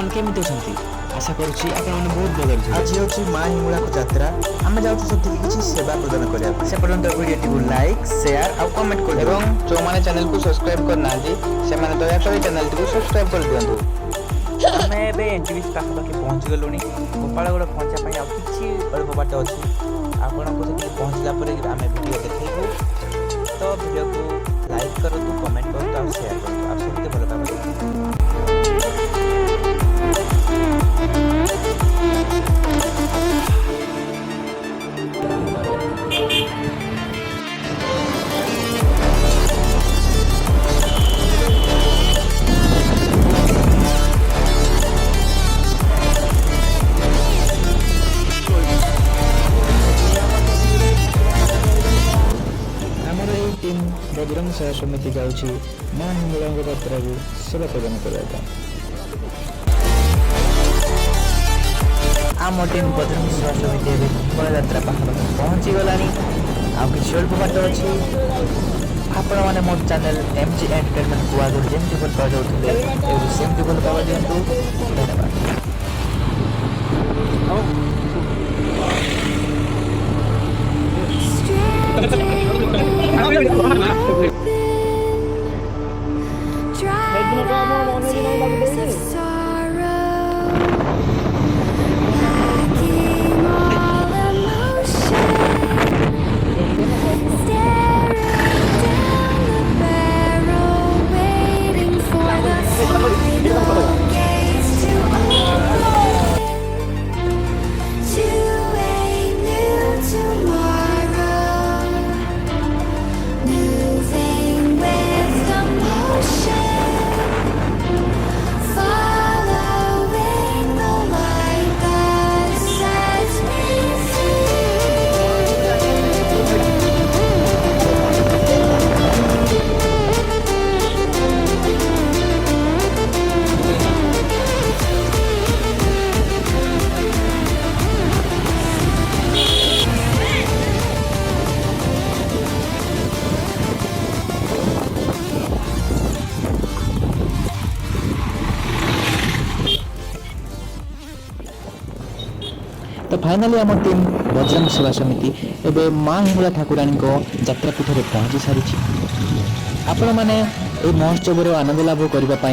केमिति अछंती आशा करूची आपण माने बहुत भल अछि। आज होची मां हिंगुला को यात्रा आमे जाउछु सती किछि सेवा प्रदान करिया से पर्यंत वीडियो को लाइक शेयर और कमेंट कर एवं जो माने चैनल को सब्सक्राइब करना जी से माने दया कर चैनल को सब्सक्राइब कर दियंतु। हमें बे एनटीवी पाख पाखे पहुंच गलुनी गोपालगड़ पहुंचा पई आ किछि अल्प बाट अछि आपण को सती पहुंचला पर आमे वीडियो देखैबो तो वीडियो को लाइक करतु कमेंट करतु और शेयर करतु आप सभी के भलो पाबो। बजरंग सेवा समिति जाऊँगी मां हिंगुला यात्रा को सेवा प्रदान करने। आम टीम बजरंग सेवा समिति हिंगुला यात्रा पाख पहुँची गलानी आउ कि अल्प बाट अच्छी आपण मैंने मोर चैनल एमजी एंटरटेनमेंट को आगे जमी भल पा जाते सेमती भल पावा दिंतु। धन्यवाद। तो फाइनाली आम टीम बजरंग सेवा समिति एवं मां हिंगुला ठाकुराणी को यात्रापीठ में पहुंची सारी। आपण मैंने ये महोत्सव आनंद लाभ करने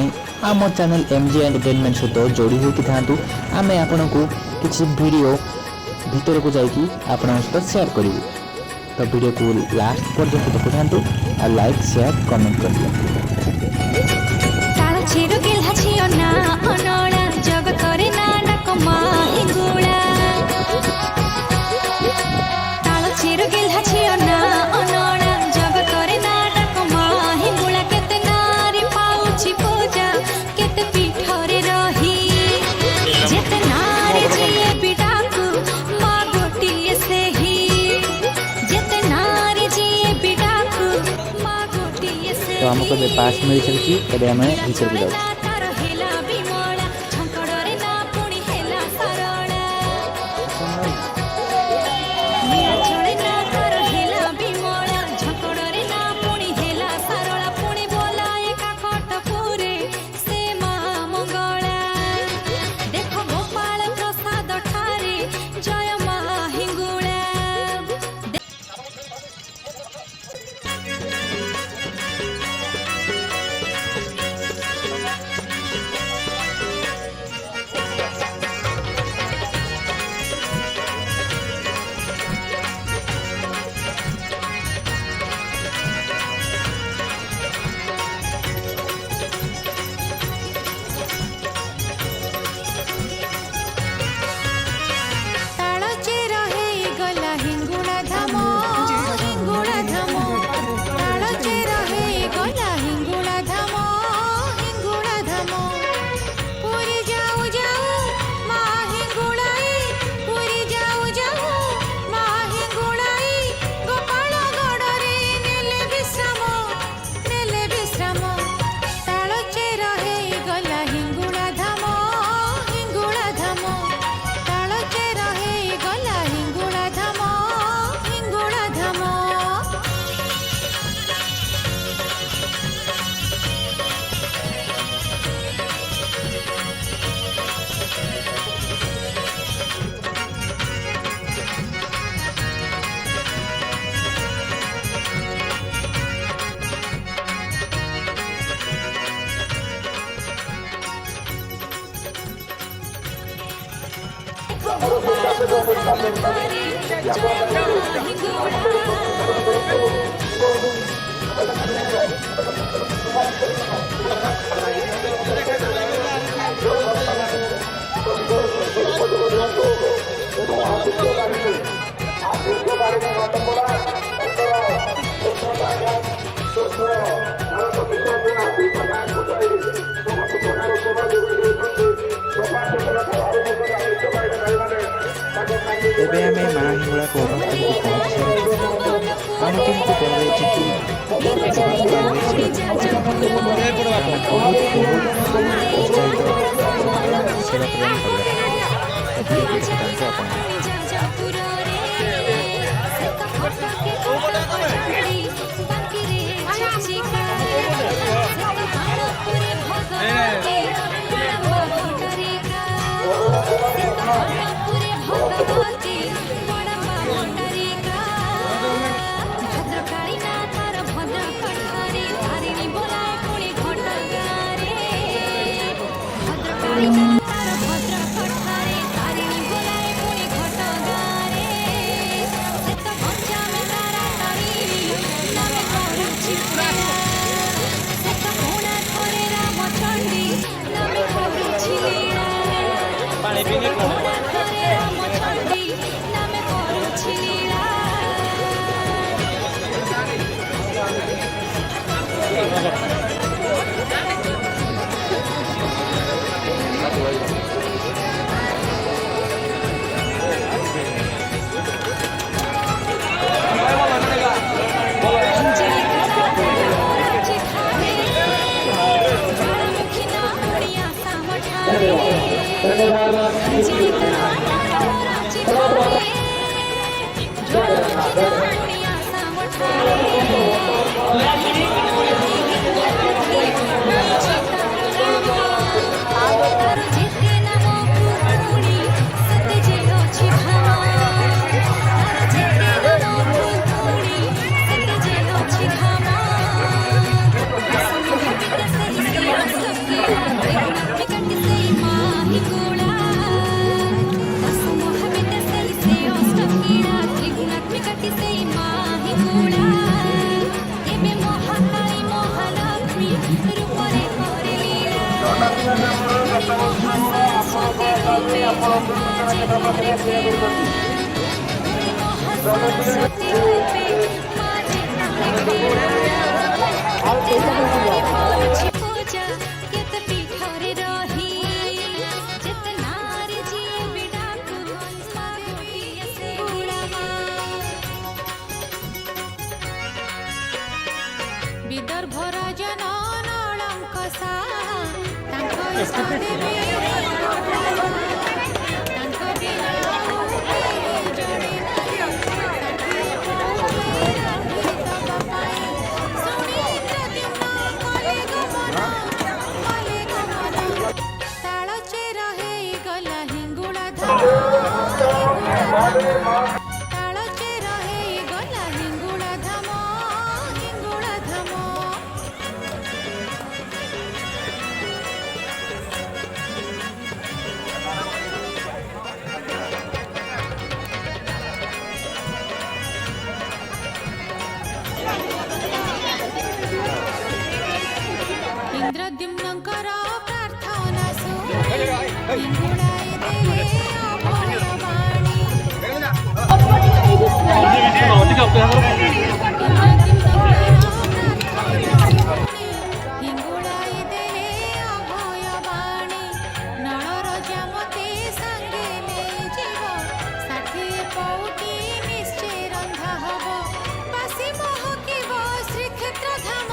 आम चैनल एमजी एंटरटेनमेंट सहित जोड़ी होती था आम आपण को किसी वीडियो भीतर को जाकि आपण सहित शेयर करूँ। तो वीडियो को लास्ट पर्यंत देखु था और लाइक शेयर कमेंट कर दिया। तो हमको पास मिल चलती तबे हमें भीतर को जाऊ। ଏବେ ଆମେ ମା ହିଙ୍ଗୁଳା ପୌରସ୍ଥଳୀକୁ ପହଞ୍ଚି ସାରିଛୁ। ଆମ ଟିମକୁ କୁହାଯାଇଛି କି ଆମେ ବହୁତ ଉତ୍ସାହିତ ସେବା ପ୍ରଦାନ କରିବା ଦେଖନ୍ତୁ ଆପଣ। विदर्भ राजन नळंकसा तांको इष्टदेवी तांको बिना इंद्रद्युम्नकर प्रार्थना सु हिंगुळाय देवे अभयवाणी हिंगुळाय देवे अभयवाणी नळर जामते संगे नेई जीव षाठी पौटी निश्चय रंधा हब बासी महकिब श्रीक्षेत्र धाम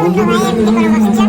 ଭାଇ ଏମିତି କଣ ବସିଛ?